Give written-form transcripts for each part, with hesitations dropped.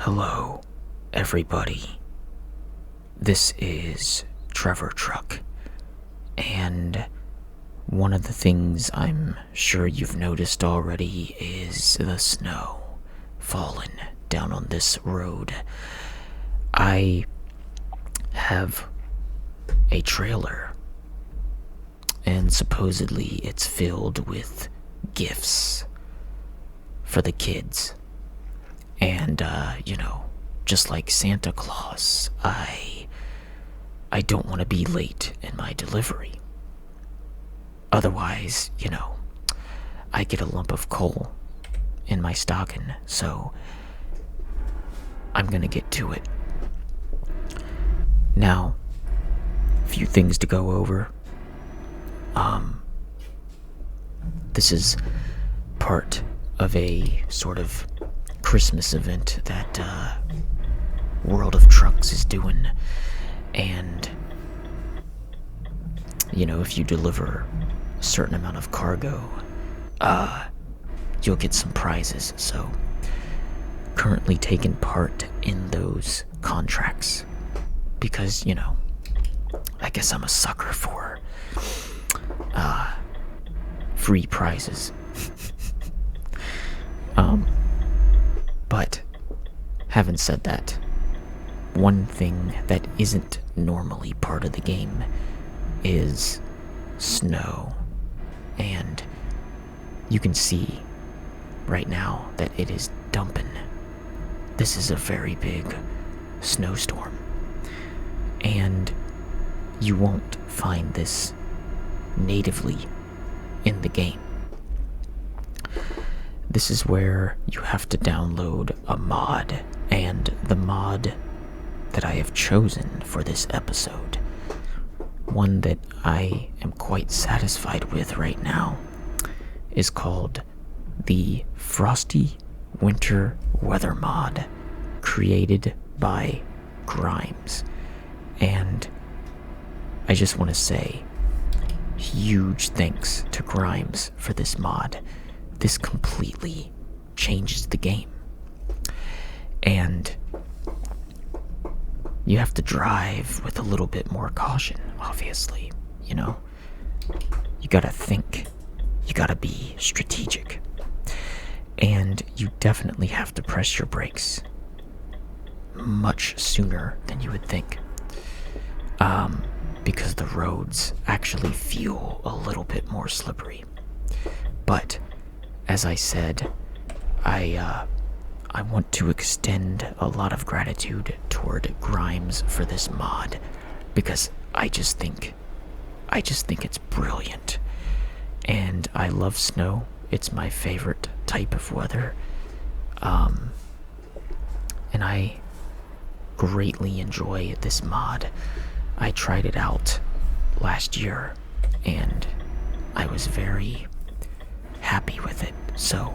Hello, everybody. This is Trevor Truck, and one of the things I'm sure you've noticed already is the snow falling down on this road. I have a trailer, and supposedly it's filled with gifts for the kids. And, just like Santa Claus, I don't want to be late in my delivery. Otherwise, I get a lump of coal in my stocking, so I'm gonna get to it. Now, a few things to go over. This is part of a sort of Christmas event that World of Trucks is doing, and if you deliver a certain amount of cargo, you'll get some prizes. So currently taking part in those contracts because I guess I'm a sucker for free prizes. But having said that, one thing that isn't normally part of the game is snow. And you can see right now that it is dumping. This is a very big snowstorm. And you won't find this natively in the game. This is where you have to download a mod, and the mod that I have chosen for this episode, one that I am quite satisfied with right now, is called the Frosty Winter Weather mod, created by Grimes. And I just want to say huge thanks to Grimes for this mod. This completely changes the game. And you have to drive with a little bit more caution, obviously. You gotta think. You gotta be strategic. And you definitely have to press your brakes much sooner than you would think. Because the roads actually feel a little bit more slippery. But as I said, I want to extend a lot of gratitude toward Grimes for this mod, because I just think it's brilliant. And I love snow. It's my favorite type of weather. And I greatly enjoy this mod. I tried it out last year, and I was very happy with it. So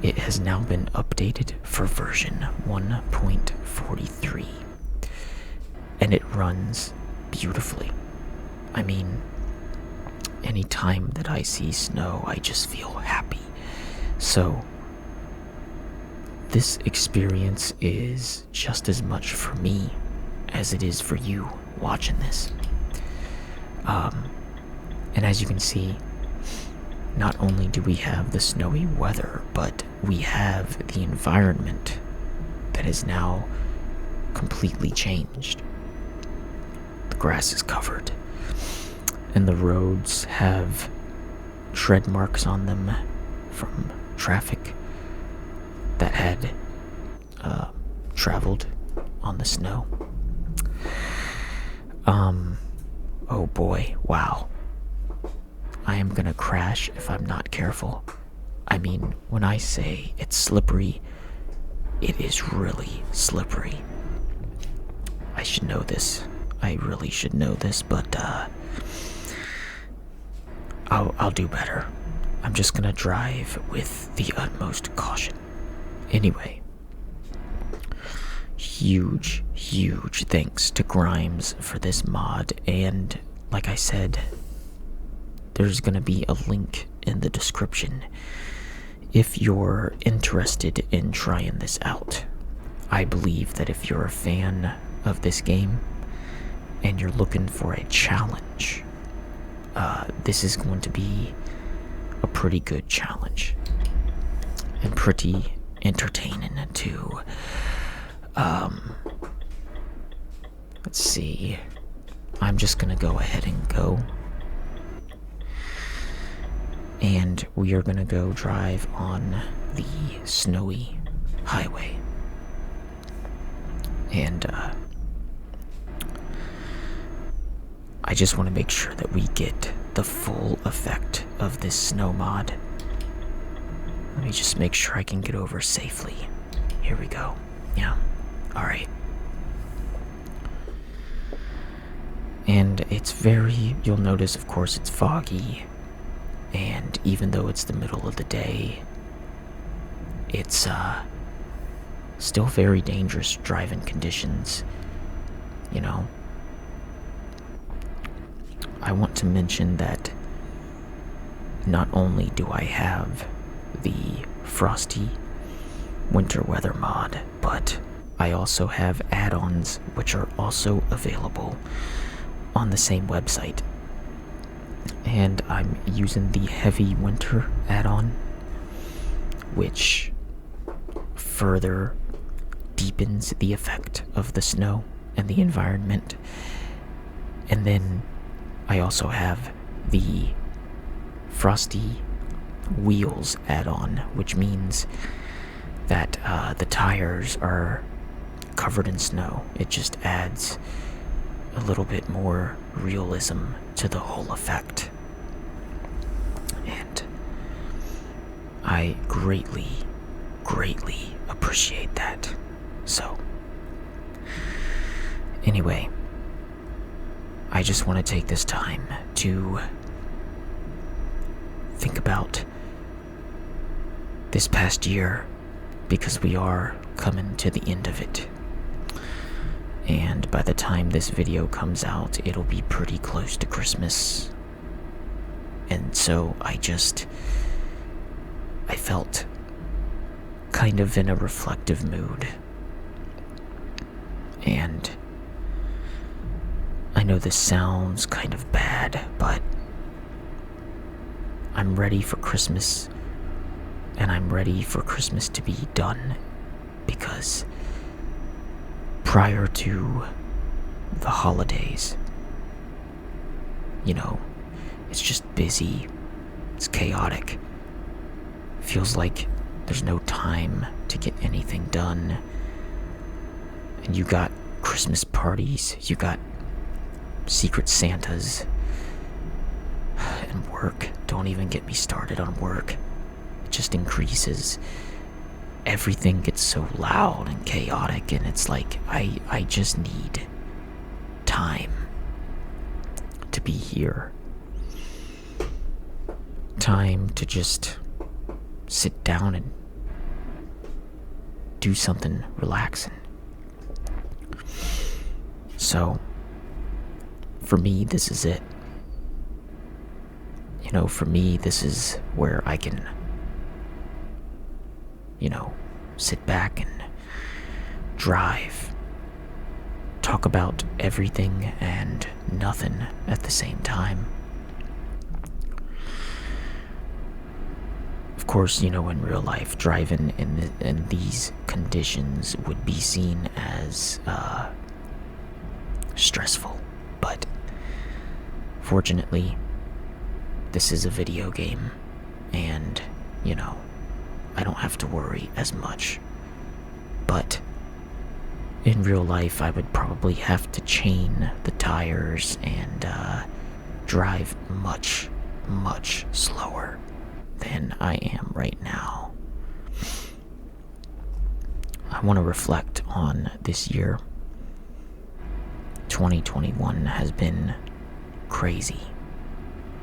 it has now been updated for version 1.43, and it runs beautifully. I mean, anytime that I see snow, I just feel happy. So this experience is just as much for me as it is for you watching this. And as you can see, not only do we have the snowy weather, but we have the environment that is now completely changed. The grass is covered, and the roads have tread marks on them from traffic that had traveled on the snow. Oh boy, wow. I am gonna crash if I'm not careful. I mean, when I say it's slippery, it is really slippery. I should know this. I really should know this, but I'll do better. I'm just gonna drive with the utmost caution. Anyway, huge thanks to Grimes for this mod, and like I said, there's gonna be a link in the description if you're interested in trying this out. I believe that if you're a fan of this game and you're looking for a challenge, this is going to be a pretty good challenge and pretty entertaining too. Let's see. I'm just gonna go ahead and go. And we are gonna go drive on the snowy highway. And I just want to make sure that we get the full effect of this snow mod. Let me just make sure I can get over safely. Here we go. Yeah. Alright. And it's you'll notice, of course, it's foggy. And even though it's the middle of the day, it's still very dangerous driving conditions, you know. I want to mention that not only do I have the Frosty Winter Weather mod, but I also have add-ons which are also available on the same website. And I'm using the Heavy Winter add-on, which further deepens the effect of the snow and the environment. And then I also have the Frosty Wheels add-on, which means that the tires are covered in snow. It just adds a little bit more realism to the whole effect. And I greatly appreciate that. So, anyway, I just want to take this time to think about this past year, because we are coming to the end of it. And by the time this video comes out, it'll be pretty close to Christmas. And so I felt kind of in a reflective mood. And I know this sounds kind of bad, but I'm ready for Christmas, and I'm ready for Christmas to be done, because prior to the holidays, you know, it's just busy, it's chaotic, feels like there's no time to get anything done. And you got Christmas parties, you got Secret Santas, and work. Don't even get me started on work. It just increases. Everything gets so loud and chaotic, and it's like I just need time to be here. Time to just sit down and do something relaxing. So, for me, this is it. You know, for me, this is where I can, you know, sit back and drive, talk about everything and nothing at the same time. Of course, you know, in real life, driving in these conditions would be seen as stressful, but fortunately, this is a video game, and, you know, I don't have to worry as much. But in real life, I would probably have to chain the tires and drive much slower than I am right now. I want to reflect on this year. 2021 has been crazy,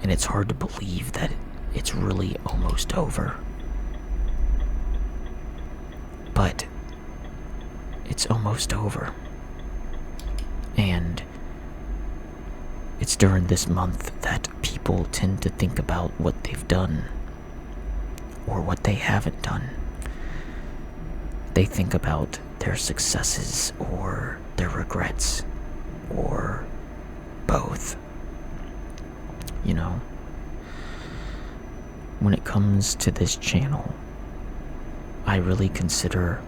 and it's hard to believe that it's really almost over. But it's almost over. And it's during this month that people tend to think about what they've done or what they haven't done. they think about their successes or their regrets or both. You know, when it comes to this channel, I really consider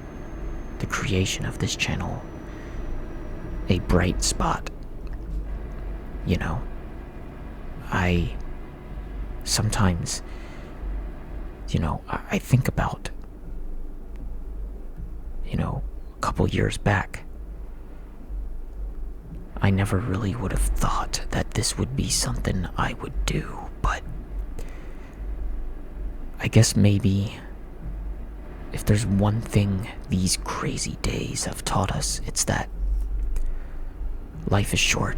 the creation of this channel a bright spot. You know, I sometimes, I think about, a couple years back, I never really would have thought that this would be something I would do, but I guess maybe if there's one thing these crazy days have taught us, it's that life is short.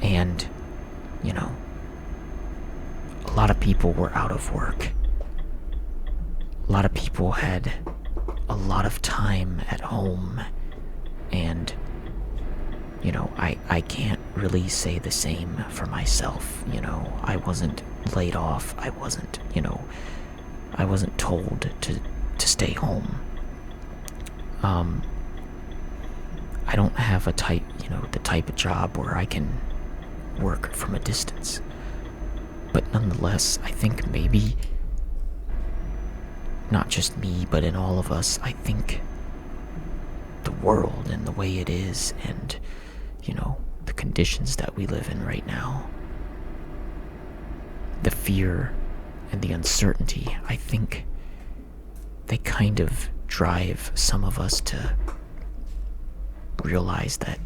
And, a lot of people were out of work. A lot of people had a lot of time at home. And, I can't really say the same for myself. I wasn't laid off. I wasn't told to stay home. I don't have the type of job where I can work from a distance. But nonetheless, I think maybe, not just me, but in all of us, I think the world and the way it is and, the conditions that we live in right now, the fear and the uncertainty, I think they kind of drive some of us to realize that,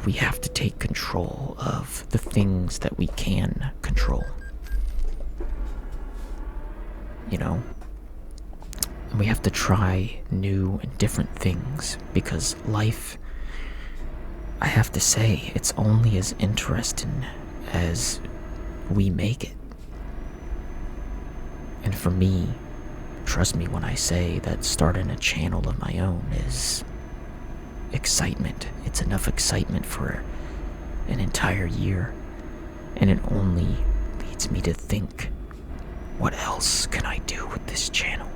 we have to take control of the things that we can control. And we have to try new and different things, because life, I have to say, it's only as interesting as we make it. And for me, trust me when I say that starting a channel of my own is excitement. It's enough excitement for an entire year, and it only leads me to think, what else can I do with this channel?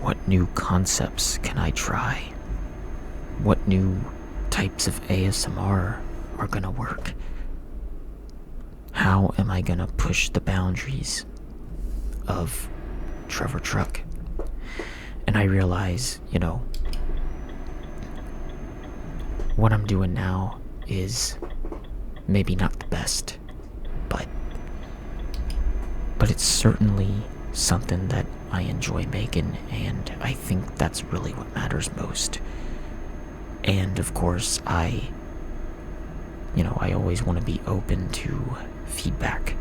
What new concepts can I try? What new types of ASMR are gonna work? How am I gonna push the boundaries of Trevor Truck? And I realize, what I'm doing now is maybe not the best, but it's certainly something that I enjoy making, and I think that's really what matters most. And of course, I always want to be open to feedback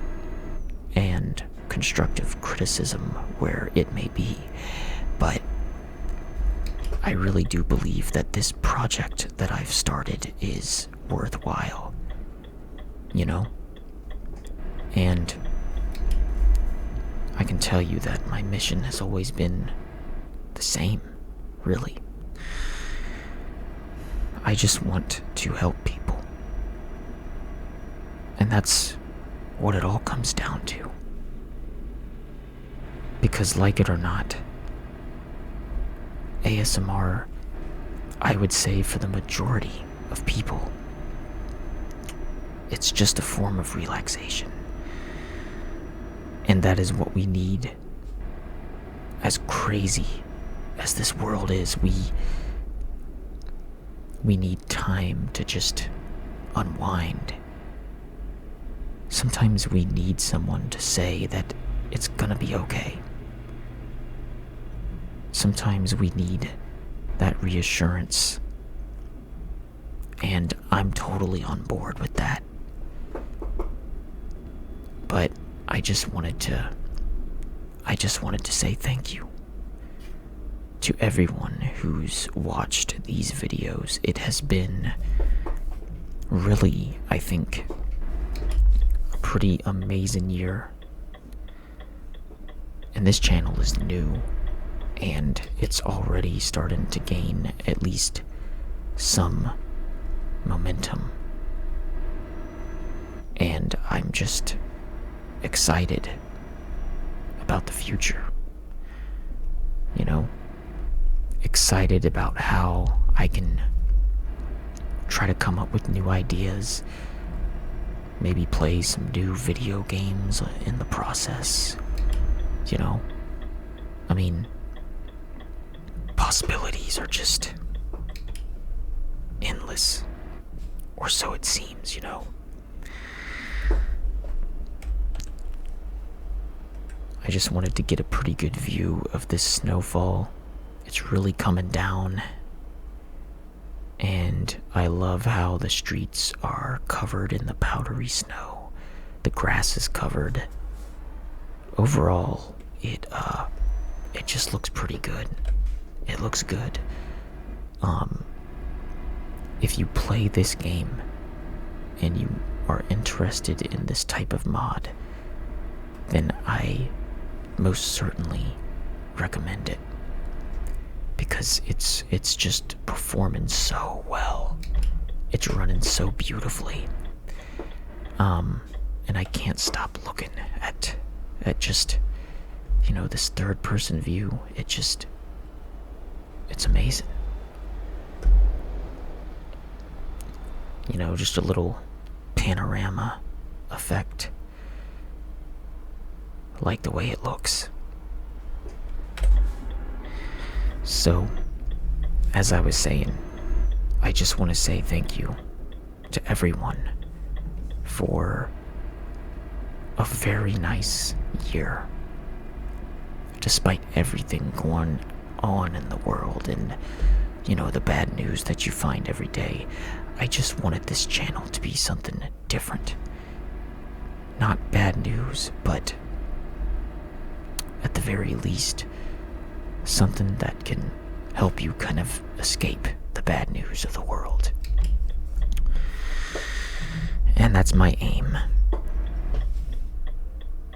and constructive criticism where it may be, but I really do believe that this project that I've started is worthwhile, and I can tell you that my mission has always been the same, really. I just want to help people. And that's what it all comes down to. Because like it or not, ASMR, I would say for the majority of people, it's just a form of relaxation. And that is what we need. As crazy as this world is, we need time to just unwind. Sometimes we need someone to say that it's gonna be okay. Sometimes we need that reassurance. And I'm totally on board with that. But I just wanted to say thank you to everyone who's watched these videos. It has been really, I think, a pretty amazing year. And this channel is new, and it's already starting to gain at least some momentum. And I'm just excited about the future. You know, excited about how I can try to come up with new ideas, maybe play some new video games in the process. You know, I mean, possibilities are just endless, or so it seems, you know. I just wanted to get a pretty good view of this snowfall. It's really coming down, and I love how the streets are covered in the powdery snow. The grass is covered. Overall, it just looks pretty good. It looks good. If you play this game and you are interested in this type of mod, then I most certainly recommend it, because it's just performing so well. It's running so beautifully. And I can't stop looking at just, you know, this third person view. It's amazing. You know, just a little panorama effect. I like the way it looks. So, as I was saying, I just want to say thank you to everyone for a very nice year. Despite everything going on in the world and, you know, the bad news that you find every day, I just wanted this channel to be something different. Not bad news, but at the very least, something that can help you kind of escape the bad news of the world. And that's my aim.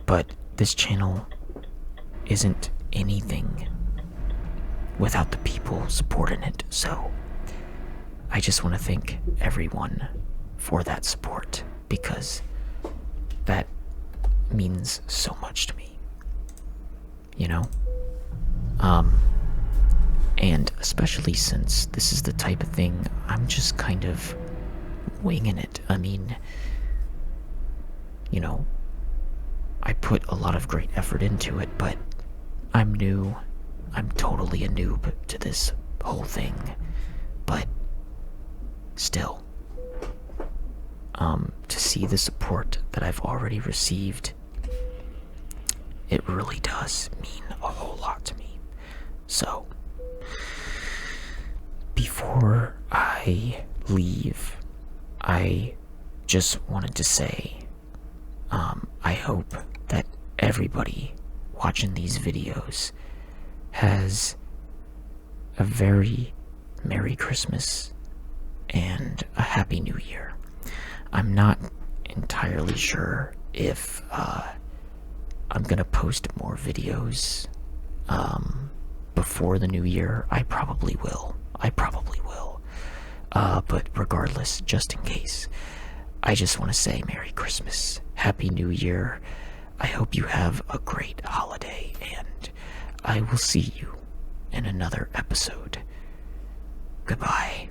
But this channel isn't anything without the people supporting it, so I just want to thank everyone for that support, because that means so much to me, you know? And especially since this is the type of thing I'm just kind of winging it. I mean, you know, I put a lot of great effort into it, but I'm new. I'm totally a noob to this whole thing. But still, to see the support that I've already received, it really does mean a whole lot to me. So, before I leave, I just wanted to say, I hope that everybody watching these videos has a very Merry Christmas and a Happy New Year. I'm not entirely sure if I'm gonna post more videos before the new year. I probably will. But regardless, just in case, I just want to say Merry Christmas, Happy New Year. I hope you have a great holiday, and I will see you in another episode. Goodbye.